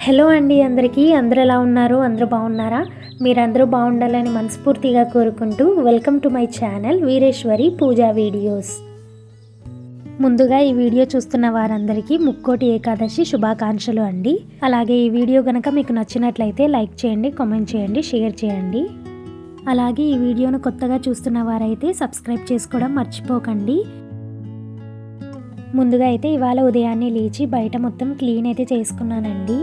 Hello అండి అందరికీ. అందరూ ఎలా ఉన్నారు? అందరూ బాగున్నారా? మీరందరూ బాగుండాలని మనస్ఫూర్తిగా కోరుకుంటూ welcome to my channel Veereshwari puja videos. ముందుగా ఈ వీడియో చూస్తున్న వారందరికీ ముక్కోటి ఏకాదశి శుభాకాంక్షలు అండి. అలాగే ఈ వీడియో కనుక మీకు నచ్చినట్లయితే లైక్ చేయండి, కామెంట్ చేయండి, షేర్ చేయండి. అలాగే ఈ వీడియోను కొత్తగా చూస్తున్న వారైతే సబ్స్క్రైబ్ చేసుకోవడం మర్చిపోకండి. ముందుగా అయితే ఇవాళ ఉదయాన్నే లేచి బయట మొత్తం క్లీన్ అయితే చేసుకున్నానండి.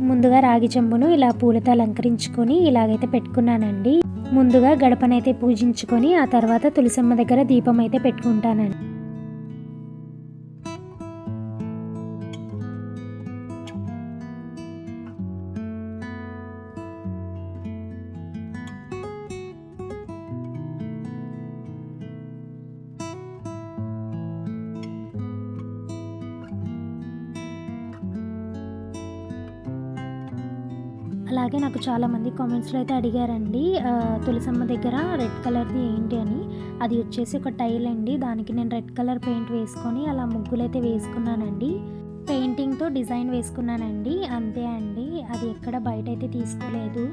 ముందుగా రాగి చెంబును ఇలా పూలతో అలంకరించుకొని ఇలాగైతే పెట్టుకున్నానండి. ముందుగా గడపనైతే పూజించుకొని ఆ తర్వాత తులసమ్మ దగ్గర దీపం అయితే పెట్టుకుంటానండి. అలాగే నాకు చాలామంది కామెంట్స్లో అయితే అడిగారండి, తులసమ్మ దగ్గర రెడ్ కలర్ది ఏంటి అని. అది వచ్చేసి ఒక టైల్ అండి. దానికి నేను రెడ్ కలర్ పెయింట్ వేసుకొని అలా ముగ్గులైతే వేసుకున్నానండి. పెయింటింగ్తో డిజైన్ వేసుకున్నానండి, అంతే అండి. అది ఎక్కడ బయట అయితే తీసుకోలేదు.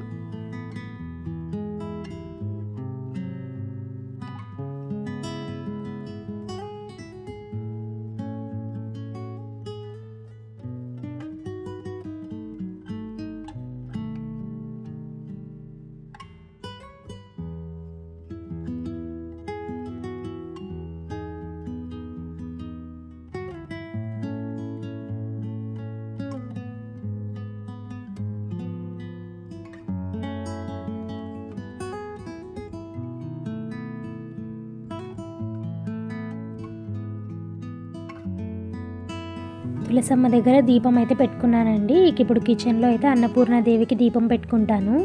తులసమ్మ దగ్గర దీపం అయితే పెట్టుకున్నానండి. ఇప్పుడు కిచెన్లో అయితే అన్నపూర్ణాదేవికి దీపం పెట్టుకుంటాను.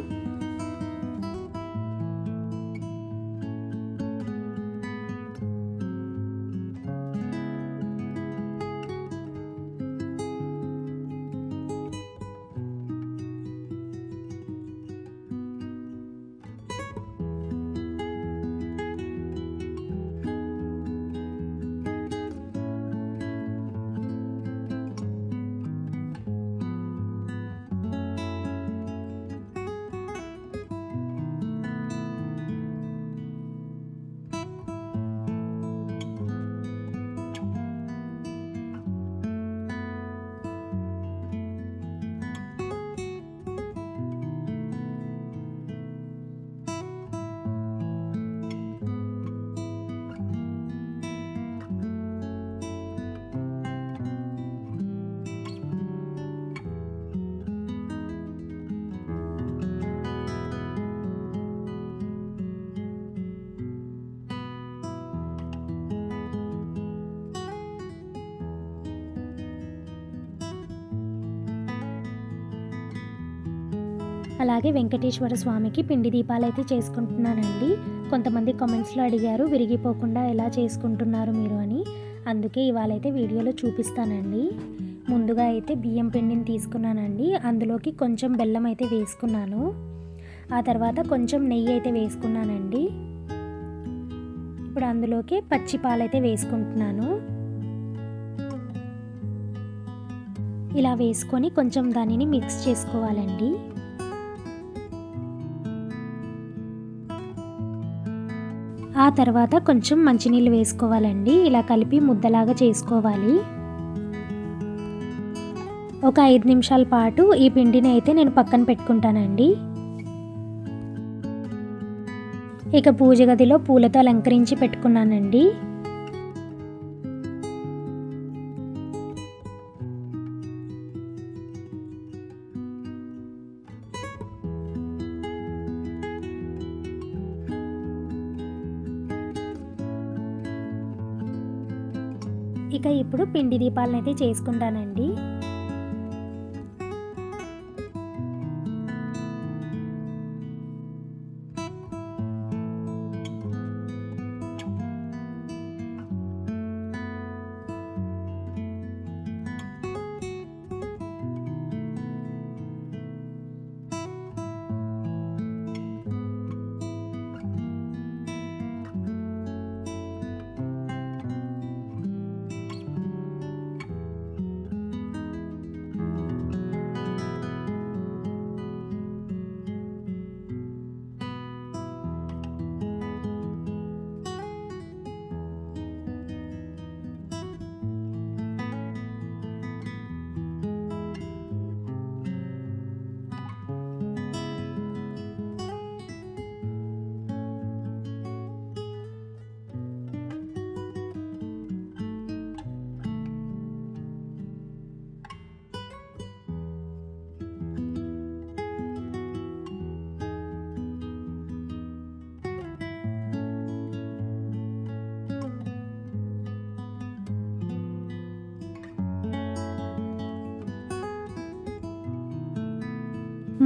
అలాగే వెంకటేశ్వర స్వామికి పిండి దీపాలు అయితే చేసుకుంటున్నానండి. కొంతమంది కామెంట్స్లో అడిగారు విరిగిపోకుండా ఎలా చేసుకుంటున్నారు మీరు అని. అందుకే ఇవాళ అయితే వీడియోలో చూపిస్తానండి. ముందుగా అయితే బియ్యం పిండిని తీసుకున్నానండి. అందులోకి కొంచెం బెల్లం అయితే వేసుకున్నాను. ఆ తర్వాత కొంచెం నెయ్యి అయితే వేసుకున్నానండి. ఇప్పుడు అందులోకి పచ్చి పాలైతే వేసుకుంటున్నాను. ఇలా వేసుకొని కొంచెం దానిని మిక్స్ చేసుకోవాలండి. ఆ తర్వాత కొంచెం మంచినీళ్ళు వేసుకోవాలండి. ఇలా కలిపి ముద్దలాగా చేసుకోవాలి. ఒక 5 నిమిషాల పాటు ఈ పిండిని అయితే నేను పక్కన పెట్టుకుంటానండి. ఇక పూజ గదిలో పూలతో అలంకరించి పెట్టుకున్నానండి. ఇక ఇప్పుడు పిండి దీపాలను అయితే చేసుకుంటానండి.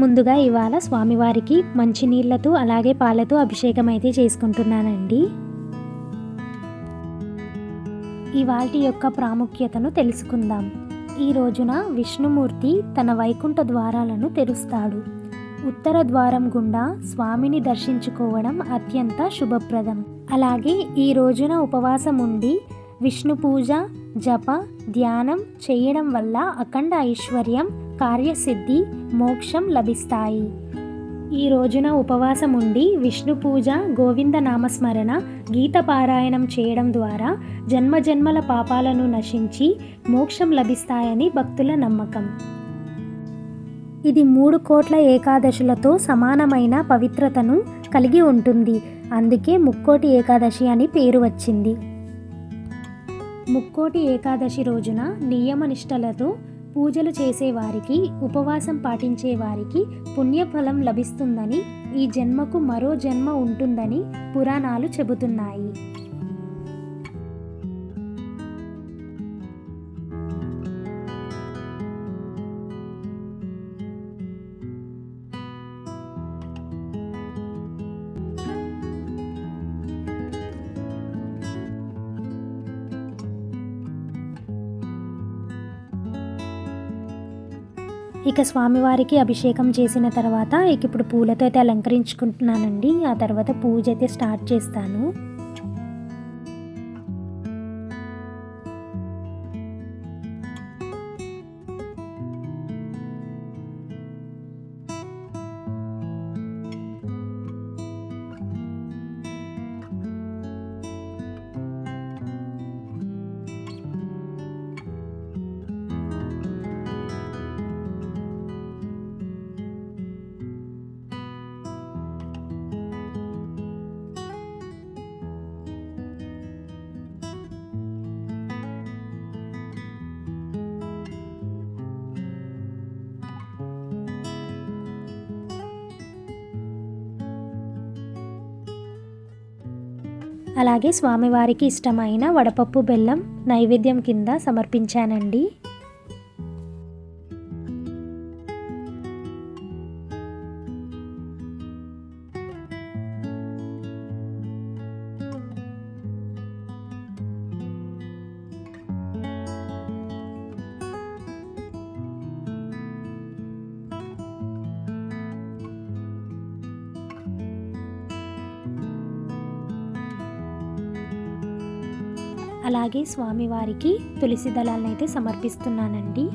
ముందుగా ఇవాళ స్వామివారికి మంచినీళ్ళతో అలాగే పాలతో అభిషేకం అయితే చేసుకుంటున్నానండి. ఇవాల్టి యొక్క ప్రాముఖ్యతను తెలుసుకుందాం. ఈ రోజున విష్ణుమూర్తి తన వైకుంఠ ద్వారాలను తెరుస్తాడు. ఉత్తర ద్వారం గుండా స్వామిని దర్శించుకోవడం అత్యంత శుభప్రదం. అలాగే ఈ రోజున ఉపవాసం ఉండి విష్ణు పూజ, జప, ధ్యానం చేయడం వల్ల అఖండ ఐశ్వర్యం, కార్యసిద్ధి, మోక్షం లభిస్తాయి. ఈ రోజున ఉపవాసం ఉండి విష్ణు పూజ, గోవింద నామస్మరణ, గీత పారాయణం చేయడం ద్వారా జన్మజన్మల పాపాలను నశించి మోక్షం లభిస్తాయని భక్తుల నమ్మకం. ఇది 3 కోట్ల ఏకాదశులతో సమానమైన పవిత్రతను కలిగి ఉంటుంది. అందుకే ముక్కోటి ఏకాదశి అని పేరు వచ్చింది. ముక్కోటి ఏకాదశి రోజున నియమనిష్టలతో పూజలు చేసేవారికి, ఉపవాసం పాటించేవారికి పుణ్యఫలం లభిస్తుందని, ఈ జన్మకు మరో జన్మ ఉంటుందని పురాణాలు చెబుతున్నాయి. ఇక స్వామివారికి అభిషేకం చేసిన తర్వాత ఇప్పుడు పూలతో అయితే అలంకరించుకుంటున్నానండి. ఆ తర్వాత పూజ అయితే స్టార్ట్ చేస్తాను. అలాగే స్వామివారికి ఇష్టమైన వడపప్పు బెల్లం నైవేద్యం కింద సమర్పించానండి. అలాగే స్వామివారికి తులసి దళాలను అయితే సమర్పిస్తున్నానండి.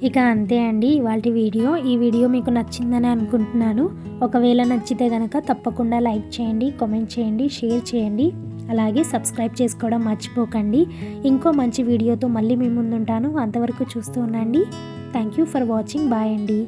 ఇక అంతే అండి ఇవాల్టి వీడియో. ఈ వీడియో మీకు నచ్చిందని అనుకుంటున్నాను. ఒకవేళ నచ్చితే కనుక తప్పకుండా లైక్ చేయండి, కామెంట్ చేయండి, షేర్ చేయండి, అలాగే సబ్స్క్రైబ్ చేసుకోవడం మర్చిపోకండి. ఇంకో మంచి వీడియోతో మళ్ళీ మీ ముందుంటాను. అంతవరకు చూస్తూ ఉండండి. Thank you for watching. Bye అండి.